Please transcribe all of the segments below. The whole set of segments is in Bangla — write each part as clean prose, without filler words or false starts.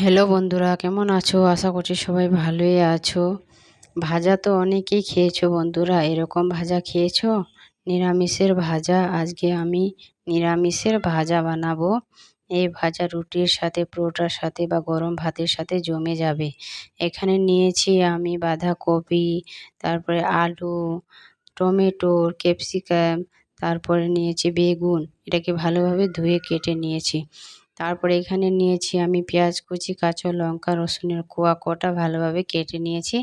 হ্যালো বন্ধুরা, কেমন আছো? আশা করছি সবাই ভালোই আছো। ভাজা তো অনেকেই খেয়েছো বন্ধুরা, এরকম ভাজা খেয়েছো? নিরামিষের ভাজা। আজকে আমি নিরামিষের ভাজা বানাবো। এই ভাজা রুটির সাথে, পরোটার সাথে বা গরম ভাতের সাথে জমে যাবে। এখানে নিয়েছি আমি বাঁধাকপি, তারপরে আলু, টমেটো, ক্যাপসিকাম, তারপরে নিয়েছি বেগুন। এটাকে ভালোভাবে ধুয়ে কেটে নিয়েছি। তারপরে এখানে নিয়েছি আমি পেঁয়াজ কুচি, কাঁচা লঙ্কা, রসুনের কোয়া কটা ভালোভাবে কেটে নিয়েছি।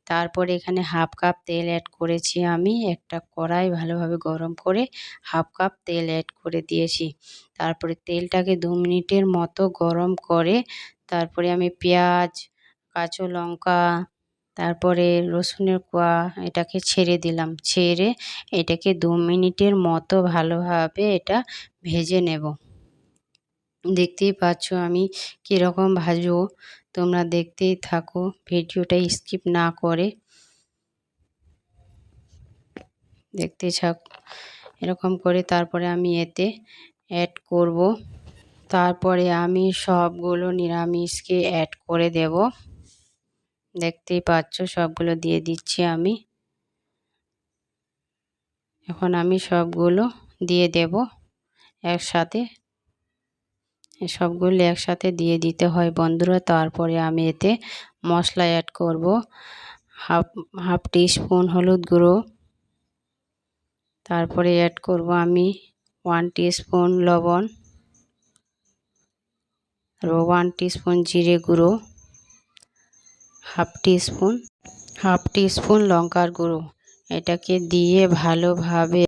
তারপরে এখানে হাফ কাপ তেল অ্যাড করেছি আমি। একটা কড়াই ভালোভাবে গরম করে হাফ কাপ তেল অ্যাড করে দিয়েছি। তারপরে তেলটাকে 2 মিনিটের মতো গরম করে তারপরে আমি পেঁয়াজ, কাঁচা লঙ্কা, তারপরে রসুনের কোয়া এটাকে ছেড়ে দিলাম। ছেড়ে এটাকে 2 মিনিটের মতো ভালোভাবে এটা ভেজে নেব। দেখতেই পাচ্ছ আমি কীরকম ভাজবো, তোমরা দেখতেই থাকো, ভিডিওটা স্কিপ না করে দেখতে থাকো। এরকম করে তারপরে আমি এতে অ্যাড করব। তারপরে আমি সবগুলো নিরামিষকে অ্যাড করে দেব। দেখতেই পাচ্ছ সবগুলো দিয়ে দিচ্ছি আমি। এখন আমি সবগুলো দিয়ে দেব একসাথে। সবগুলো একসাথে দিয়ে দিতে হয় বন্ধুরা। তারপরে আমি এতে মশলা অ্যাড করব। হাফ হাফ টিস্পুন হলুদ গুঁড়ো, তারপরে অ্যাড করব আমি 1 টিস্পুন লবণ, 1 টিস্পুন জিরে গুঁড়ো, হাফ টিস্পুন লঙ্কার গুঁড়ো। এটাকে দিয়ে ভালোভাবে